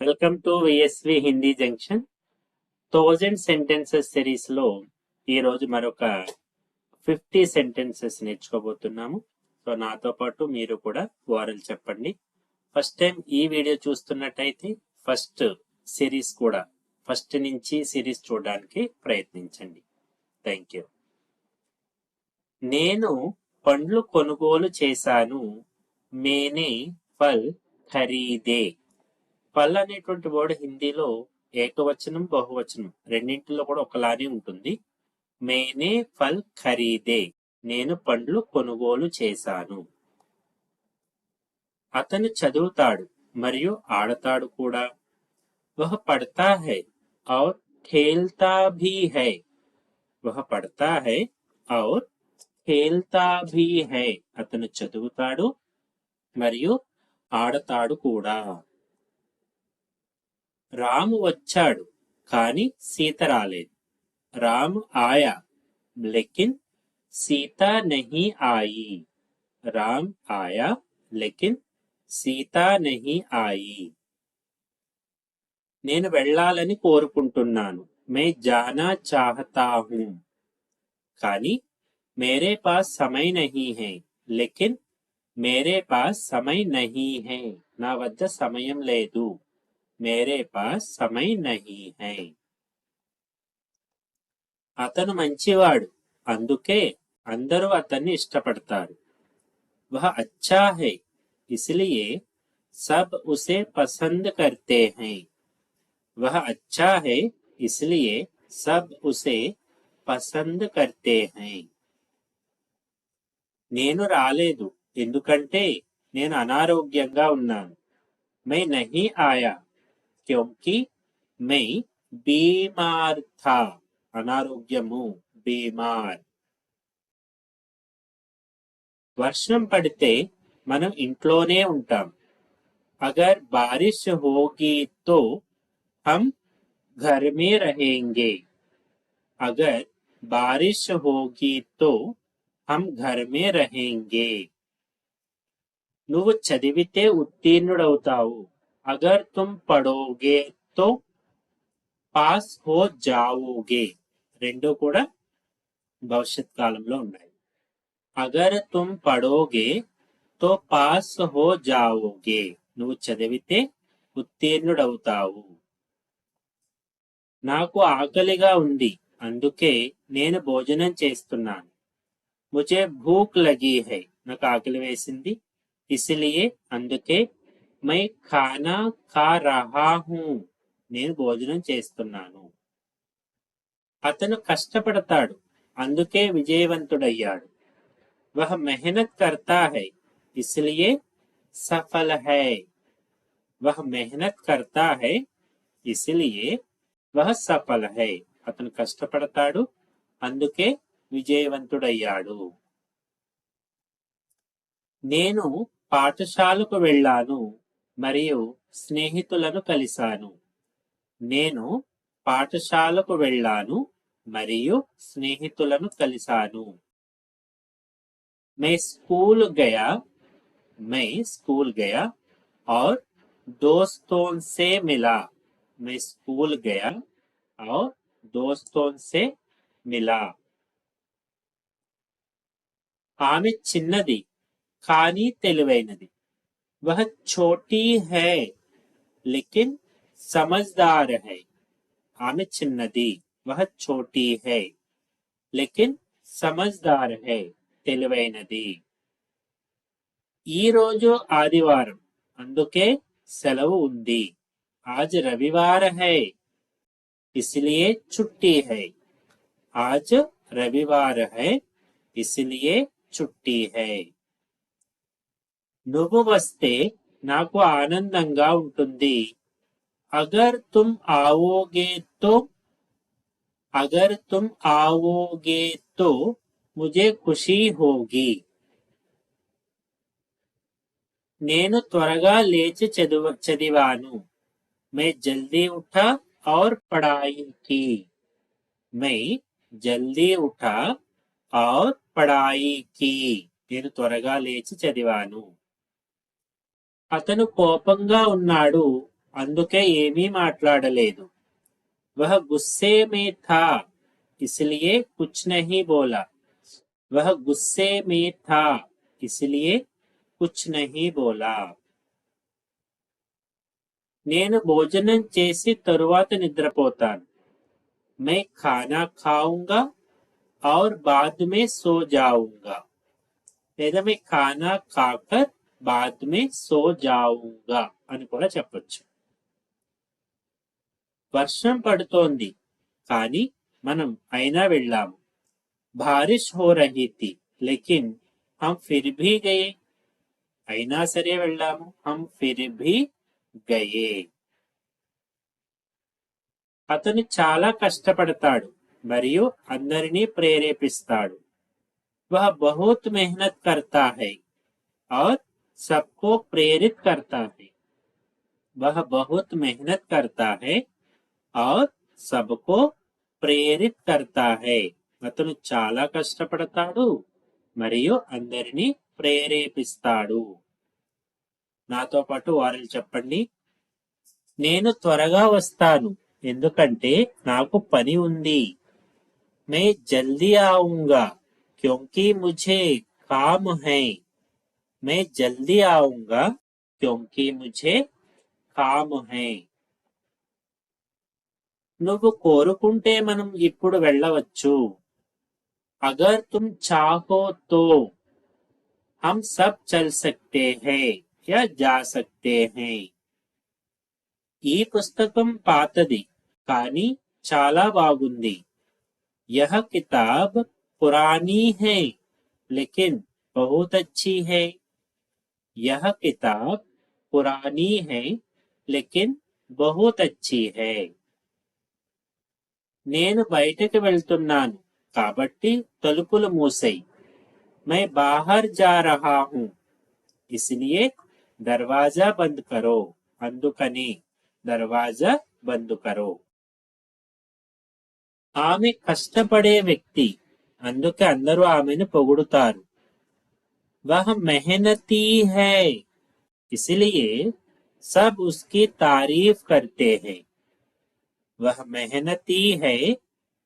Welcome to VSV Hindi junction 1000 sentences series లో ఈ రోజు మరొక 50 సెంటెన్సెస్ నేర్చుకోబోతున్నాము. సో నాతో పాటు మీరు కూడా ఓరల్ చెప్పండి. ఫస్ట్ టైం ఈ వీడియో చూస్తున్నట్టయితే ఫస్ట్ సిరీస్ కూడా ఫస్ట్ నుంచి సిరీస్ చూడడానికి ప్రయత్నించండి. Thank you. నేను పండ్లు కొనుగోలు చేశాను. మేనే ఫల్ ఖరీదే. ఫల్ అనేటువంటి వర్డ్ హిందీలో ఏకవచనం బహువచనం రెండింటిలో కూడా ఒకలానే ఉంటుంది. మేనే ఫల్ ఖరీదే, నేను పండ్లు కొనుగోలు చేశాను. అతను చదువుతాడు మరియు ఆడతాడు కూడా. వహ పढ़ता है और खेलता भी है. వహ పढ़ता है और खेलता भी है. అతను చదువుతాడు మరియు ఆడతాడు కూడా. రాము వచ్చాడు కానీ సీత రాలేదు. రామ్ ఆయా లేకిన్ సీతా నహీ ఆయి. రామ్ ఆయా లేకిన్ సీతా నహీ ఆయి. నేను వెళ్ళాలని కోరుకుంటున్నాను. మే జానా చాహతా హూ. కానీ మేరే పాస్ సమయ్ నహీ హై. లేకిన్ మేరే పాస్ సమయ్ నహీ హై. నా వద్ద సమయం లేదు. మేరే పాస్ సమయ్ నహీ హై. అతను మంచివాడు, అందుకే అందరూ అతన్ని ఇష్టపడతారు. వహ అచ్చా హై ఇస్లియే సబ్ ఉసే పసంద్ కర్తే హై. వహ అచ్చా హై ఇస్లియే సబ్ ఉసే పసంద్ కర్తే హై. నేను రాలేదు ఎందుకంటే నేను అనారోగ్యంగా ఉన్నాను. మై నహీ ఆయా క్యోంకి మై బీమార్ థా. అనారోగ్యము బీమార్. వర్షం పడితే మనం ఇంట్లోనే ఉంటాం. అగర్ బారిష్ హోగి తో హమ్ ఘర్ మే రహేంగే. అగర్ బారిష్ హోగి తో హమ్ ఘర్ మే రహేంగే. నువ్వు చదివితే ఉత్తీర్ణుడవుతావు. అగర్ తుమ్ పడోగే తో పాస్ హో జావోగే. రెండు కూడా భవిష్యత్ కాలంలో ఉన్నాయి. అగర్ తుమ్ పడోగే తో పాస్ హో జావోగే. నువ్వు చదివితే ఉత్తీర్ణుడవుతావు. నాకు ఆకలిగా ఉంది, అందుకే నేను భోజనం చేస్తున్నాను. ముజే భూక్ లగీ హై. నాకు ఆకలి వేసింది, ఇస్లియే అందుకే మై ఖానా ఖా రహా హూ. నేను భోజనం చేస్తున్నాను. అతను కష్టపడతాడు, అందుకే విజయవంతుడయ్యాడు. వహ మెహనత్ కర్తా హై ఇస్లియే సఫల్ హై. వహ మెహనత్ కర్తా హై ఇస్లియే వహ సఫల్ హై. అతను కష్టపడతాడు, అందుకే విజయవంతుడయ్యాడు. నేను పాఠశాలకు వెళ్ళాను మరియు స్నేహితులను కలిశాను. నేను పాఠశాలకు వెళ్ళాను మరియు స్నేహితులను కలిశాను. मैं स्कूल गया. मैं स्कूल गया और दोस्तों से मिला. मैं स्कूल गया और दोस्तों से मिला. ఆమె చిన్నది కానీ తెలివైనది. वह छोटी है लेकिन समझदार है. ఆమె చిన్నది. वह छोटी है लेकिन समझदार है. తెలివైనది. ఈ రోజు ఆదివారం, అందుకే సెలవు ఉంది. ఆజ్ రవివార్ హై ఇస్లియే చుట్టి హై. ఆజ్ రవివార్ హై ఇస్లియే చుట్టి హై. నువ్వు వస్తే నాకు ఆనందంగా ఉంటుంది. అగర్ తుమ్ ఆవోగే తో అగర్ తుమ్ ఆవోగే తో ముజే ఖుషీ హోగి. నేను త్వరగా లేచి చదివాను. मैं जल्दी उठा और पढ़ाई की. मैं जल्दी उठा और पढ़ाई की. నేను త్వరగా లేచి చదివాను. అతను కోపంగా ఉన్నాడు, అందుకే ఏమీ మాట్లాడలేదు. वह गुस्से में था इसलिए कुछ नहीं बोला. वह गुस्से में था इसलिए कुछ नहीं बोला. నేను భోజనం చేసి తరువాత నిద్రపోతాను. मैं खाना खाऊंगा और बाद में सो जाऊंगा. లేదా मैं खाना खाकर बाद में सो जाऊंगा అని కూడా చెప్పొచ్చు. వర్షం పడుతోంది కానీ మనం అయినా వెళ్ళాము. बारिश हो रही थी लेकिन हम फिर भी गए. అయినా సరే వెళ్ళాము. हम फिर भी गए. అతను చాలా కష్టపడతాడు మరియు అందరినీ ప్రేరేపిస్తాడు. वह बहुत मेहनत करता है और सबको प्रेरित करता है. वह बहुत मेहनत करता है और सबको ప్రేరిత్ करता है. అతను చాలా కష్టపడతాడు మరియు అందరినీ ప్రేరేపిస్తాడు. నాతో పాటు వారలు చెప్పండి. నేను త్వరగా వస్తాను ఎందుకంటే నాకు పని ఉంది. मैं जल्दी आऊंगा क्योंकि मुझे काम है. मैं जल्दी आऊंगा क्योंकि मुझे काम है. నువ్వు కోరుకుంటే మనం ఇప్పుడు వెళ్ళవచ్చు. अगर तुम चाहो तो हम सब चल सकते हैं या जा सकते हैं. ఈ పుస్తకం పాతది కానీ చాలా బాగుంది. यह किताब पुरानी है लेकिन बहुत अच्छी है. यह किताब पुरानी है लेकिन बहुत अच्छी है. నేను బయటకు వెళ్తున్నాను కాబట్టి తలుపులు మూసేయ్. मैं बाहर जा रहा हूं इसलिए दरवाजा बंद करो. అందుకని దర్వాజా బంద్ కరో. ఆమె కష్టపడే వ్యక్తి అందుకే అందరూ ఆమెను పొగుడుతారు. वह मेहनती है इसलिए सब उसकी तारीफ करते हैं. वह मेहनती है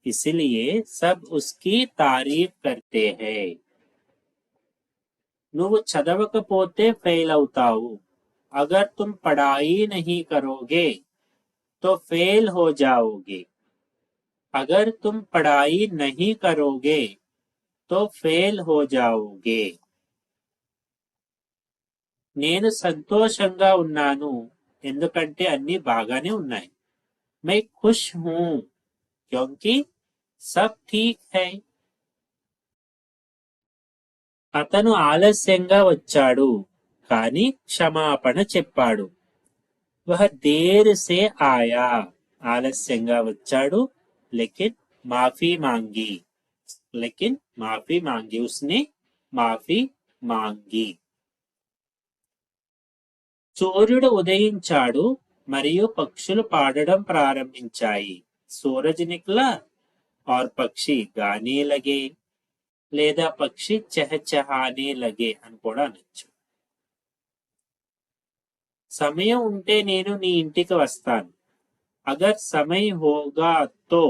इसलिए सब उसकी तारीफ करते हैं. నువ్వు చదవకపోతే ఫెయిల్ అవుతావు. अगर तुम पढ़ाई नहीं करोगे तो फेल हो जाओगे. अगर तुम पढ़ाई नहीं करोगे तो फेल हो जाओगे. నేను సంతోషంగా ఉన్నాను ఎందుకంటే అన్ని బాగానే ఉన్నాయి. मैं खुश हूं क्योंकि सब ठीक है. అతను ఆలస్యంగా వచ్చాడు కానీ క్షమాపణ చెప్పాడు. वह देर से आया. ఆలస్యంగా వచ్చాడు लेकिन माफी मांगी. लेकिन माफी मांगी. उसने माफी मांगी. సూర్యుడు ఉదయించాడు మరియు పక్షులు పాడడం ప్రారంభించాయి. सूरज निकला और पक्षी गाने लगे లేదా పక్షి చహచహానే లగే అని కూడా అనొచ్చు. సమయం ఉంటే నేను నీ ఇంటికి వస్తాను. अगर समय होगा तो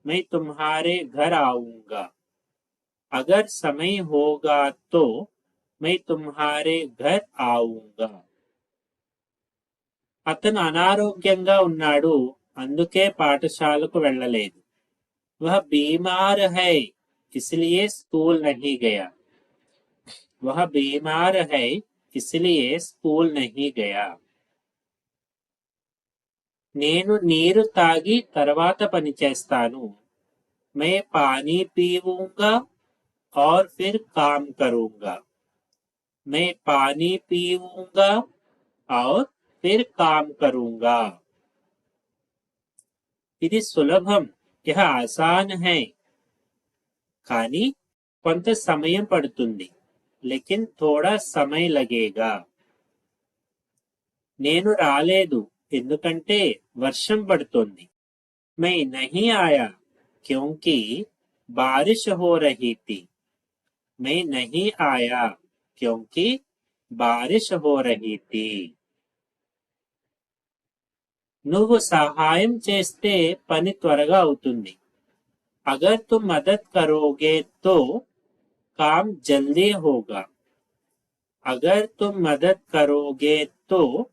मैं तुम्हारे घर आऊंगा. अगर समय होगा तो मैं तुम्हारे घर आऊंगा. అతను అనారోగ్యంగా ఉన్నాడు అందుకే పాఠశాలకు వెళ్ళలేదు. वह बीमार है इसलिए स्कूल नहीं गया. वह बीमार है इसलिए स्कूल नहीं गया. నేను నీరు తాగి తర్వాత పని చేస్తాను. मैं पानी पीऊंगा और फिर काम करूंगा. मैं पानी पीऊंगा और फिर काम करूंगा. ఇది సులభం. यह आसान है కానీ కొంత సమయం పడుతుంది. लेकिन थोड़ा समय लगेगा. నేను రాలేదు ఎందుకంటే వర్షం పడుతోంది. मैं नहीं आया क्योंकि बारिश हो रही थी. मैं नहीं आया क्योंकि बारिश हो रही थी. నువ్వు సహాయం చేస్తే పని త్వరగా అవుతుంది. అగర్ తుమ్ మదద్ కరోగే తో కామ్ జల్దీ హోగా. అగర్ తుమ్ మదద్ కరోగే తో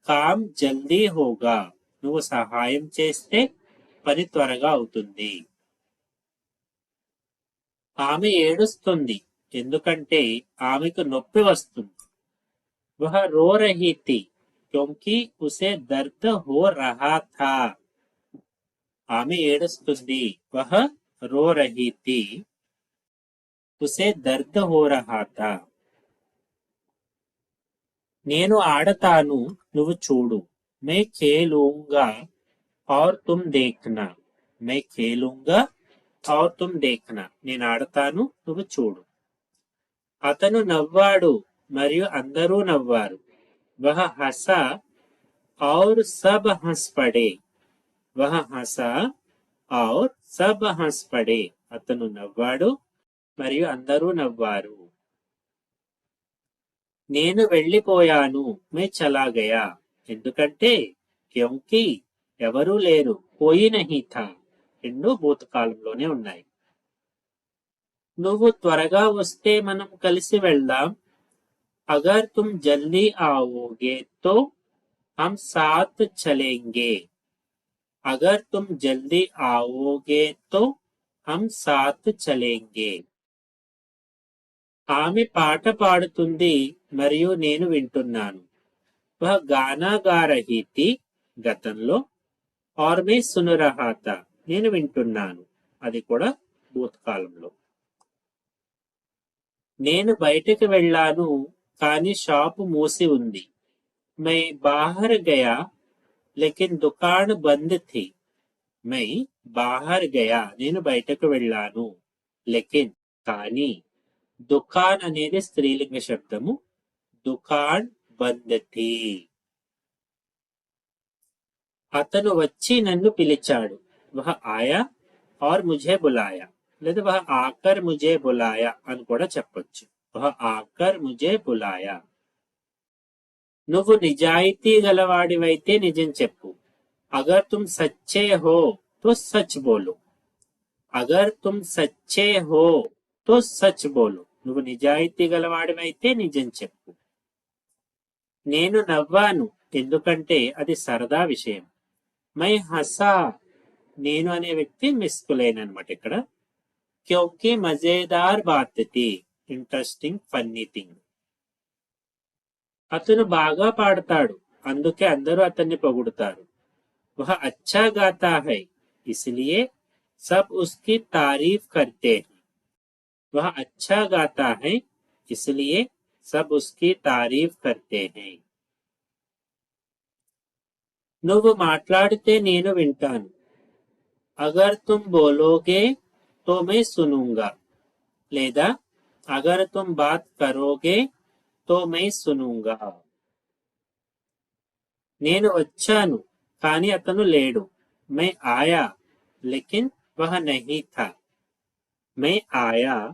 కామ్ జల్దీ హోగా. నువ్వు సహాయం చేస్తే పని త్వరగా అవుతుంది. ఆమె ఏడుస్తుంది ఎందుకంటే ఆమెకు నొప్పి వస్తుంది. వహ రో రహీ థీ క్యోంకి ఉసే దర్ద్ హో రహా థా. ఆమె ఏడుస్తుంది. వహ రో రహీ థీ ఉసే దర్ద్ హో రహా థా. నేను ఆడతాను నువ్వు చూడు. मैं खेलूंगा और तुम देखना. मैं खेलूंगा और तुम देखना. నేను ఆడతాను నువ్వు చూడు. అతను నవ్వాడు మరియు అందరూ నవ్వారు. వహ హసా ఔర్ సబ్ హస్ పడే. వహ హసా ఔర్ సబ్ హస్ పడే. అతను నవ్వాడు మరియు అందరూ నవ్వారు. నేను వెళ్ళిపోయాను. మే చలా గయా. ఎందుకంటే క్యోంకి ఎవరూ లేరు. కోయి నహీ థా. రెండు భూతకాలంలోనే ఉన్నాయి. నువ్వు త్వరగా వస్తే మనం కలిసి వెళ్దాం. అగర్ తుమ్ జల్దీ आओगे तो हम साथ चलेंगे. అగర్ తుమ్ జల్దీ आओगे तो हम साथ चलेंगे. ఆమె పాట పాడుతుంది మరియు నేను వింటున్నాను. వహ గానా గా రహీ థీ గతంలో. ఔర్ మే సున్ రహా థా. నేను వింటున్నాను. అది కూడా భూతకాలంలో. నేను బయటికి వెళ్ళాను కానీ షాపు మూసి ఉంది. मैं बाहर गया लेकिन दुकान बंद थी. मैं बाहर गया నేను బయటకు వెళ్ళాను. లేకిన్ కానీ దుకాన్ అనేది స్త్రీలింగ శబ్దము. దుకాన్ బంద్ థీ. అతను వచ్చి నన్ను పిలిచాడు. వహ ఆయా और मुझे बुलाया. లేదా వహ ఆకర్ ముజే బులాయా అని కూడా చెప్పొచ్చు. వహ ఆకర్ ముజే బులాయా. నువ్వు నిజాయితీ గలవాడివైతే నిజం చెప్పు. అగర్ తుమ్ సచ్చే హో తో సచ్ బోలో. అగర్ తుమ్ సచ్చే హో తో సచ్ బోలో. నువ్వు నిజాయితీ గలవాడివైతే నిజం చెప్పు. నేను నవ్వాను ఎందుకంటే అది సరదా విషయం. మై హసా. నేను అనే వ్యక్తి మిస్కులేన్ అనమాట ఇక్కడ. క్యోంకి మజేదార్ బాత్ థీ. Interesting funny thing. అతను బాగా పాడతాడు అందుకే అందరూ అతన్ని పొగుడుతారు. వహ అచ్చా గాతా హై ఇస్లియే సబ్ ఉస్కి తారీఫ్ కర్తే హై. వహ అచ్చా గాతా హై ఇస్లియే సబ్ ఉస్కి తారీఫ్ కర్తే హై. నువ్వు మాట్లాడితే నేను వింటాను. అగర్ తుమ్ బోలోగే తో మే సునూంగా. లేదా అగర్ తుమ్ బాత్ కరోగే తో మే సునూంగా. నేను వచ్చాను కానీ అతను లేడు. మే ఆయా లేకిన్ వహ నహీ థా. మే ఆయా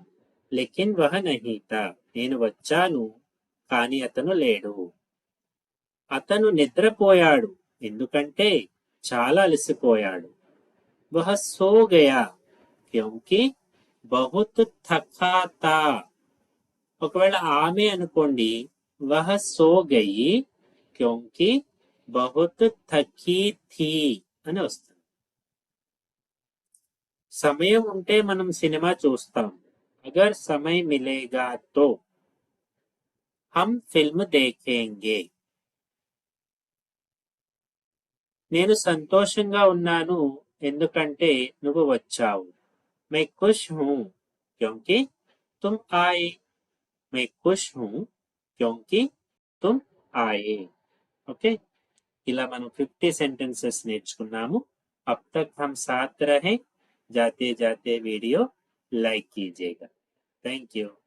లేకిన్ వహ నహీ థా. నేను వచ్చాను కానీ అతను లేడు. అతను నిద్రపోయాడు ఎందుకంటే చాలా అలసిపోయాడు. వహ సో గయా క్యోంకి బహుత్ థకా థా. ఒకవేళ ఆమె అనుకోండి వహ సో గయి క్యోంకి బహుత్ థకీ థీ అని వస్తుంది. సమయం ఉంటే మనం సినిమా చూస్తాం. అగర్ సమయ మిలేగా తో హమ్ ఫిల్మ్ దేఖేంగే. నేను సంతోషంగా ఉన్నాను ఎందుకంటే నువ్వు వచ్చావు. मैं खुश हूं क्योंकि तुम आए. मैं खुश हूं क्योंकि तुम आए. ओके. ఇలా మనం 50 सेंटेंसेस నేర్చుకున్నాము. अब तक हम साथ रहे. जाते जाते वीडियो लाइक कीजिएगा. Thank you.